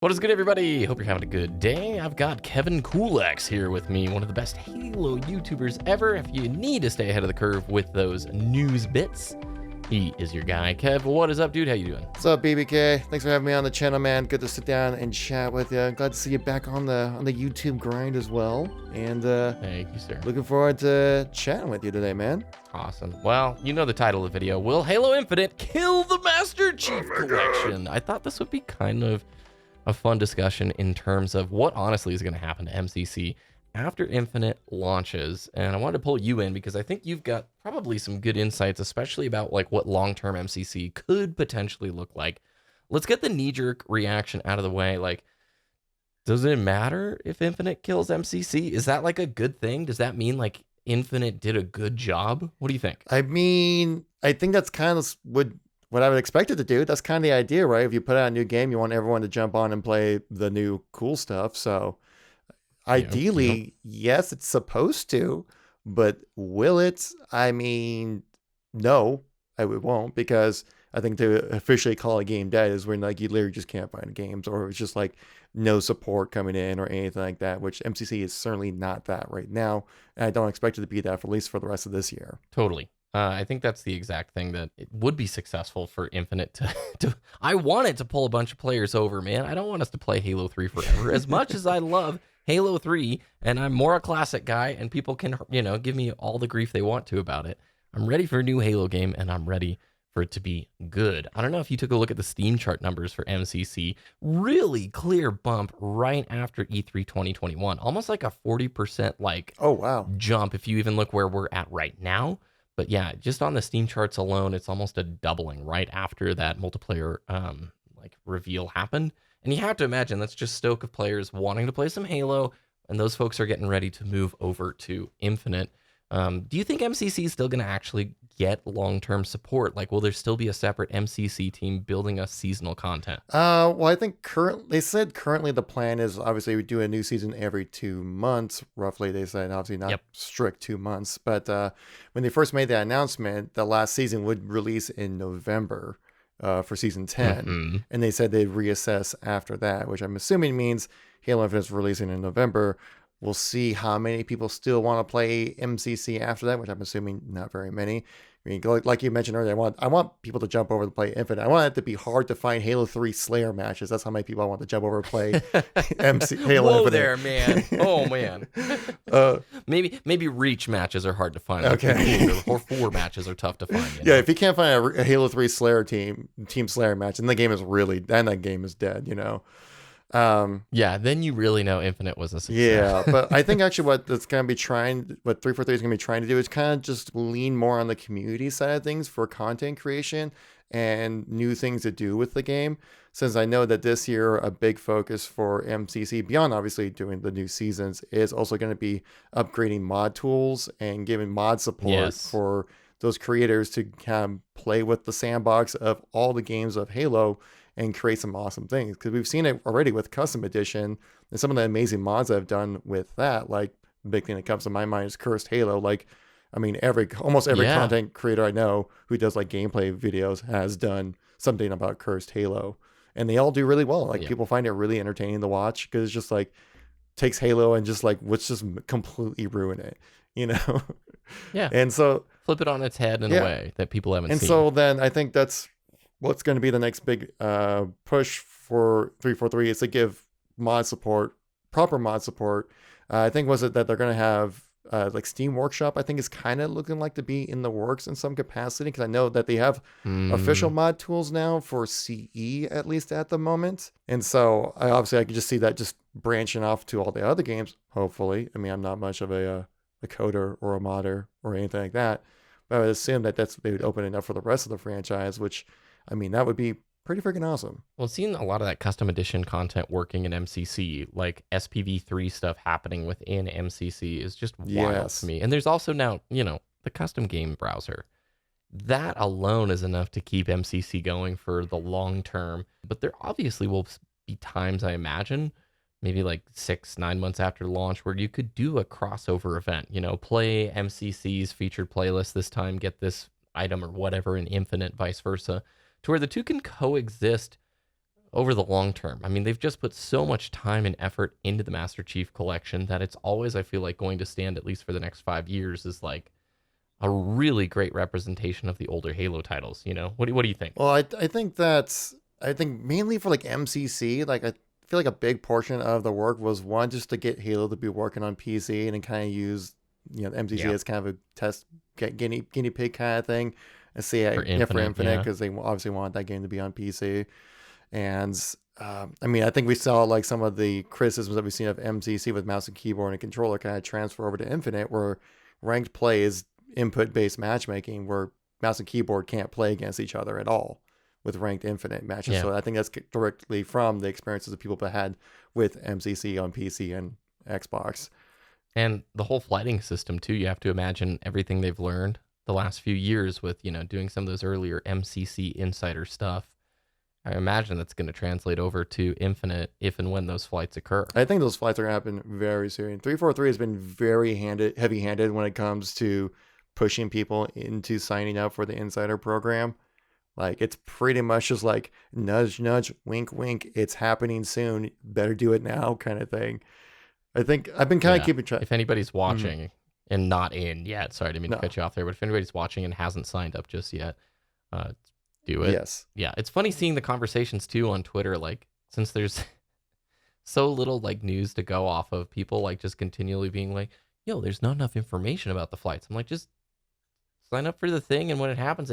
What is good, everybody? Hope you're having a good day. I've got Kevin Coolx here with me, one of the best Halo YouTubers ever. If you need to stay ahead of the curve with those news bits, he is your guy. Kev, what is up, dude? How you doing? What's up, BBK? Thanks for having me on the channel, man. Good to sit down and chat with you. Glad to see you back on the YouTube grind as well. And Thank you, sir. looking forward to chatting with you today, man. Awesome. Well, you know the title of the video. Will Halo Infinite kill the Master Chief Collection? I thought this would be kind of a fun discussion in terms of what honestly is going to happen to MCC after Infinite launches. And I wanted to pull you in because I think you've got probably some good insights, especially about like what long-term MCC could potentially look like. Let's get the knee-jerk reaction out of the way. Like, does it matter if Infinite kills MCC? Is that like a good thing? Does that mean like Infinite did a good job? What do you think? I mean, I think that's kind of what I would expect it to do. That's kind of the idea, right? If you put out a new game, you want everyone to jump on and play the new cool stuff. So ideally, yes, it's supposed to, but will it? I mean, no, it won't, because I think to officially call a game dead is when like you literally just can't find games, or it's just like no support coming in or anything like that, which MCC is certainly not that right now. And I don't expect it to be that for at least for the rest of this year. Totally. I think that's the exact thing that it would be successful for Infinite to I want it to pull a bunch of players over, man. I don't want us to play Halo 3 forever. As much as I love Halo 3, and I'm more a classic guy, and people can, give me all the grief they want to about it. I'm ready for a new Halo game, and I'm ready for it to be good. I don't know if you took a look at the Steam chart numbers for MCC. Really clear bump right after E3 2021. Almost like a 40% Oh, wow. jump if you even look where we're at right now. But yeah, just on the Steam charts alone, it's almost a doubling right after that multiplayer reveal happened. And you have to imagine that's just stoke of players wanting to play some Halo, and those folks are getting ready to move over to Infinite. Do you think MCC is still going to actually get long-term support? Like, will there still be a separate MCC team building us seasonal content? Well, I think currently the plan is obviously we do a new season every 2 months, roughly. They said obviously not strict 2 months, but when they first made that announcement, the last season would release in November for season 10, and they said they'd reassess after that, which I'm assuming means Halo Infinite's releasing in November. We'll see how many people still want to play MCC after that, which I'm assuming not very many. I mean, like you mentioned earlier, I want people to jump over to play Infinite. I want it to be hard to find Halo 3 Slayer matches. That's how many people I want to jump over to play Halo Whoa Infinite. there, man. Oh, man. Maybe Reach matches are hard to find. Okay. Or 4 matches are tough to find. Yeah, if you can't find a Halo 3 Slayer Team Slayer match, then the game is that game is dead, Yeah, then you really know Infinite was a success. Yeah, but I think actually what 343 is going to be trying to do is kind of just lean more on the community side of things for content creation and new things to do with the game. Since I know that this year a big focus for MCC, beyond obviously doing the new seasons, is also going to be upgrading mod tools and giving mod support for those creators to kind of play with the sandbox of all the games of Halo and create some awesome things, because we've seen it already with Custom Edition and some of the amazing mods I've done with that. Like, the big thing that comes to my mind is Cursed Halo. Like, I mean, almost every content creator I know who does like gameplay videos has done something about Cursed Halo, and they all do really well. Like, people find it really entertaining to watch, because it's just like takes Halo and just like let's just completely ruin it, Yeah. And so flip it on its head in a way that people haven't seen. And so then I think that's what's going to be the next big push for 343 is to give proper mod support. I think was it that they're going to have like Steam Workshop, I think is kind of looking like to be in the works in some capacity, because I know that they have official mod tools now for CE, at least at the moment. And so I can just see that just branching off to all the other games, hopefully. I mean, I'm not much of a coder or a modder or anything like that, but I would assume that they would open it up for the rest of the franchise, which, I mean, that would be pretty freaking awesome. Well, seeing a lot of that custom edition content working in MCC, like SPV3 stuff happening within MCC, is just wild to me. And there's also now, the custom game browser. That alone is enough to keep MCC going for the long term. But there obviously will be times, I imagine, maybe like 6-9 months after launch, where you could do a crossover event, play MCC's featured playlist this time, get this item or whatever in Infinite, vice versa, to where the two can coexist over the long term. I mean, they've just put so much time and effort into the Master Chief Collection that it's always, I feel like, going to stand, at least for the next 5 years, is like a really great representation of the older Halo titles. You know, what do you think? Well, I think that's I think mainly for like MCC, like I feel like a big portion of the work was one just to get Halo to be working on PC and then kind of use MCC Yeah, as kind of a test guinea pig kind of thing and see how, for yeah, for Infinite. Infinite Yeah, because they obviously want that game to be on PC. And I mean, I think we saw like some of the criticisms that we've seen of MCC with mouse and keyboard and controller kind of transfer over to Infinite, where ranked play is input based matchmaking, where mouse and keyboard can't play against each other at all with ranked Infinite matches. yeah. So I think that's directly from the experiences that people have had with MCC on PC and Xbox. And the whole flighting system too. You have to imagine everything they've learned the last few years with doing some of those earlier MCC insider stuff. I imagine that's going to translate over to Infinite if and when those flights occur. I think those flights are going to happen very soon. 343 has been very heavy handed when it comes to pushing people into signing up for the insider program. Like it's pretty much just like nudge, nudge, wink, wink. It's happening soon. Better do it now, kind of thing. I think I've been kind of Yeah. keeping track. If anybody's watching and not in yet, sorry, I didn't mean to No. cut you off there, but if anybody's watching and hasn't signed up just yet, do it. Yes. Yeah, it's funny seeing the conversations too on Twitter, like since there's so little like news to go off of, people like just continually being like, yo, there's not enough information about the flights. I'm like, just sign up for the thing and when it happens,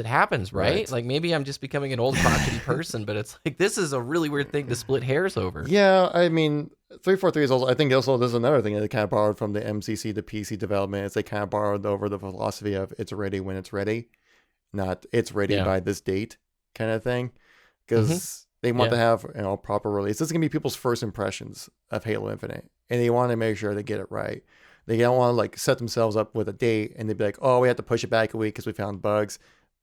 right? Right. Like maybe I'm just becoming an old crotchety person, but it's like this is a really weird thing to split hairs over. Yeah, I mean, 343 is also, I think also there's another thing that they kind of borrowed from the MCC to PC development is they kind of borrowed over the philosophy of it's ready when it's ready, not it's ready Yeah. by this date kind of thing. Because they want to have proper release. This is going to be people's first impressions of Halo Infinite. And they want to make sure they get it right. They don't want to like set themselves up with a date and they'd be like, oh, we have to push it back a week because we found bugs.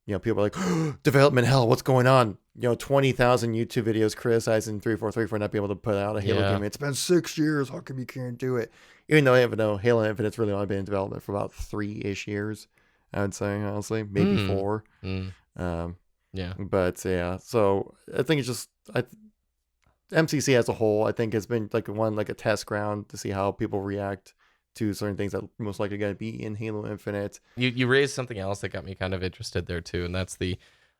People are like, oh, development hell, what's going on? 20,000 YouTube videos criticizing 343 for not being able to put out a Halo game. It's been 6 years. How come you can't do it? Even though I even know Halo Infinite's really only been in development for about 3-ish years, I would say, honestly, maybe 4. Yeah. But yeah, so I think it's just MCC as a whole, I think has been like a test ground to see how people react to certain things that most likely going to be in Halo Infinite. You raised something else that got me kind of interested there too, and that's the,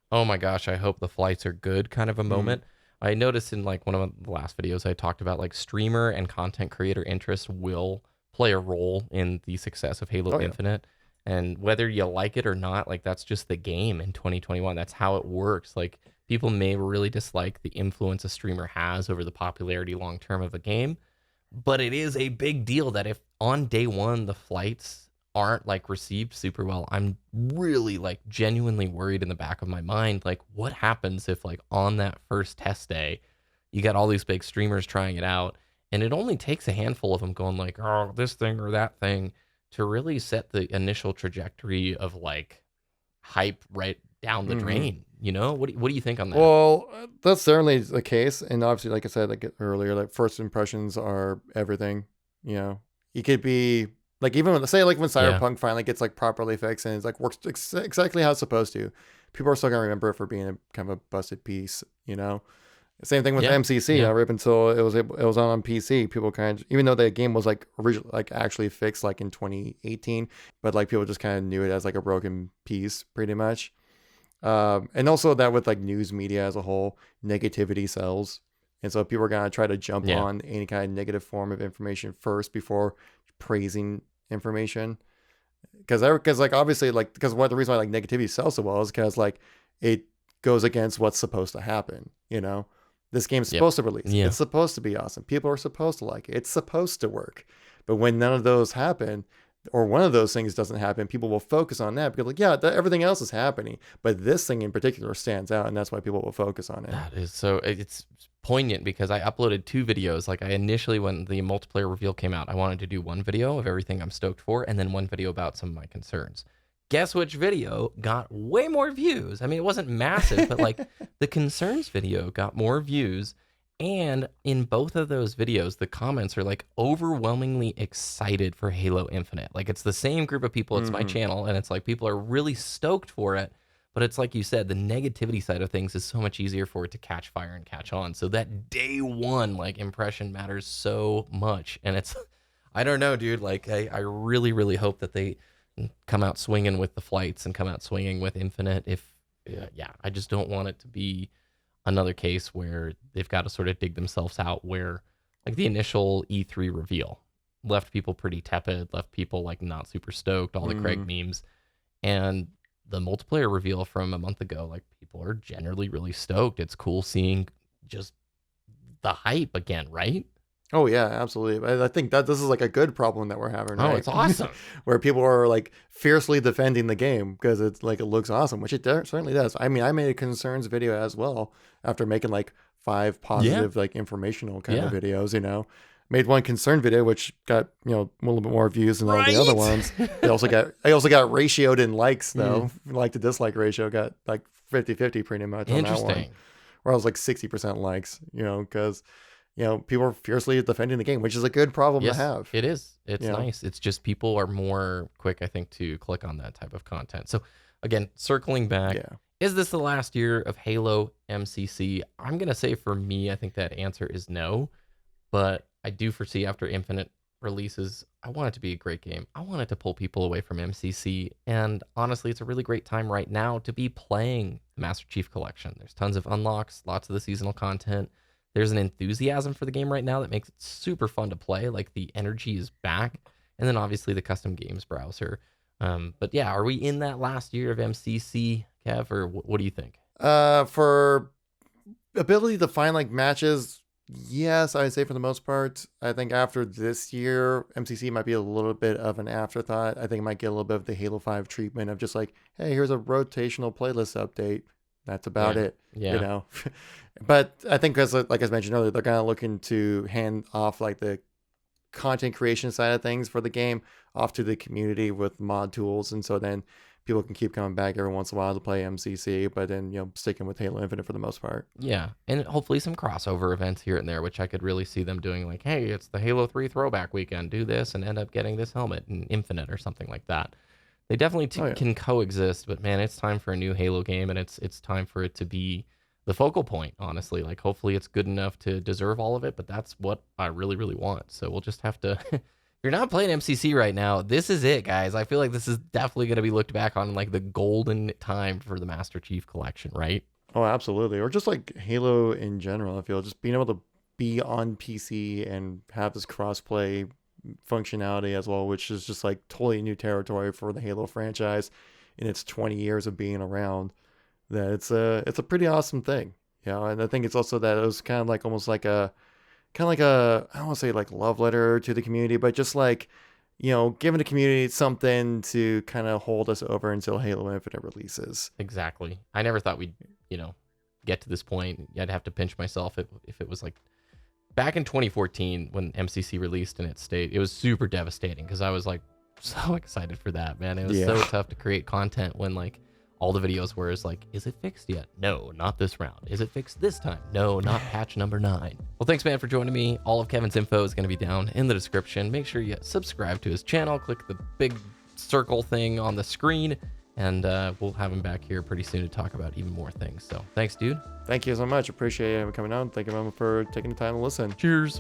oh my gosh, I hope the flights are good kind of a moment. I noticed in like one of the last videos I talked about like streamer and content creator interest will play a role in the success of Halo Infinite. And whether you like it or not, like that's just the game in 2021. That's how it works. Like people may really dislike the influence a streamer has over the popularity long term of a game, but it is a big deal that if on day one the flights aren't like received super well, I'm really like genuinely worried in the back of my mind, like what happens if like on that first test day you got all these big streamers trying it out and it only takes a handful of them going like, oh, this thing or that thing, to really set the initial trajectory of like hype right down the drain. What do you think on that? Well, that's certainly the case, and obviously, like I said like earlier, like first impressions are everything. You could be like, even when Cyberpunk finally gets like properly fixed and it's like works exactly how it's supposed to, people are still gonna remember it for being a kind of a busted piece. Same thing with MCC. Right until it was on PC, people kind of, even though the game was like originally like actually fixed like in 2018, but like people just kind of knew it as like a broken piece pretty much. And also that with like news media as a whole, negativity sells, and so people are gonna try to jump on any kind of negative form of information first before praising information. Because like obviously like because one of the reasons why like negativity sells so well is because like it goes against what's supposed to happen. This game's supposed to release. It's supposed to be awesome. People are supposed to like it. It's supposed to work. But when none of those happen, or one of those things doesn't happen, people will focus on that because like, everything else is happening, but this thing in particular stands out, and that's why people will focus on it. That is so, it's poignant because I uploaded 2 videos. Like I initially, when the multiplayer reveal came out, I wanted to do one video of everything I'm stoked for and then one video about some of my concerns. Guess which video got way more views? I mean, it wasn't massive, but like the concerns video got more views. And in both of those videos, the comments are like overwhelmingly excited for Halo Infinite. Like it's the same group of people. It's my channel. And it's like people are really stoked for it. But it's like you said, the negativity side of things is so much easier for it to catch fire and catch on. So that day one like impression matters so much. And it's, I don't know, dude. Like I really, really hope that they come out swinging with the flights and come out swinging with Infinite. If, yeah, I just don't want it to be another case where they've got to sort of dig themselves out, where like the initial E3 reveal left people pretty tepid, left people like not super stoked, all the Craig memes. And the multiplayer reveal from a month ago, like people are generally really stoked. It's cool seeing just the hype again, right? Oh yeah, absolutely. I think that this is like a good problem that we're having, Oh, right? it's awesome. Where people are like fiercely defending the game because it's like it looks awesome, which it certainly does. I mean, I made a concerns video as well after making like 5 positive like informational kind of videos, you know. Made one concern video which got, you know, a little bit more views than all the other ones. I also got ratioed in likes though. Like to dislike ratio got like 50-50 pretty much on that one. Where I was like 60% likes, you know, because you know, people are fiercely defending the game, which is a good problem to have. It is. It's nice. It's just people are more quick, I think, to click on that type of content. So again, circling back, is this the last year of Halo MCC? I'm going to say for me, I think that answer is no, but I do foresee after Infinite releases, I want it to be a great game. I want it to pull people away from MCC. And honestly, it's a really great time right now to be playing the Master Chief Collection. There's tons of unlocks, lots of the seasonal content. There's an enthusiasm for the game right now that makes it super fun to play. Like the energy is back. And then obviously the custom games browser. But yeah, are we in that last year of MCC, Kev, or what do you think? For ability to find like matches, yes, I'd say for the most part. I think after this year, MCC might be a little bit of an afterthought. I think it might get a little bit of the Halo 5 treatment of just like, hey, here's a rotational playlist update. That's about it, you know. But I think, as like I mentioned earlier, they're kind of looking to hand off like the content creation side of things for the game off to the community with mod tools, and so then people can keep coming back every once in a while to play MCC, but then, you know, sticking with Halo Infinite for the most part. Yeah, and hopefully some crossover events here and there, which I could really see them doing, like, hey, it's the Halo 3 throwback weekend, do this and end up getting this helmet in Infinite or something like that. They definitely can coexist, but man, it's time for a new Halo game, and it's time for it to be the focal point, honestly. Like, hopefully it's good enough to deserve all of it, but that's what I really, really want. So we'll just have to... If you're not playing MCC right now, this is it, guys. I feel like this is definitely going to be looked back on like the golden time for the Master Chief Collection, right? Oh, absolutely. Or just like Halo in general. I feel just being able to be on PC and have this cross-play functionality as well, which is just like totally new territory for the Halo franchise in its 20 years of being around. That it's a pretty awesome thing, you know. And I think it's also that it was kind of like almost like a I don't want to say like love letter to the community, but just like, you know, giving the community something to kind of hold us over until Halo Infinite releases. Exactly. I never thought we'd, you know, get to this point. I'd have to pinch myself if it was like back in 2014 when MCC released in its state. It was super devastating because I was like so excited for that, man. It was so tough to create content when like all the videos were is like, is it fixed yet? No, not this round. Is it fixed this time? No, not patch number 9. Well, thanks, man, for joining me. All of Kevin's info is going to be down in the description. Make sure you subscribe to his channel. Click the big circle thing on the screen, and we'll have him back here pretty soon to talk about even more things. So thanks, dude. Thank you so much. Appreciate you coming on. Thank you for taking the time to listen. Cheers.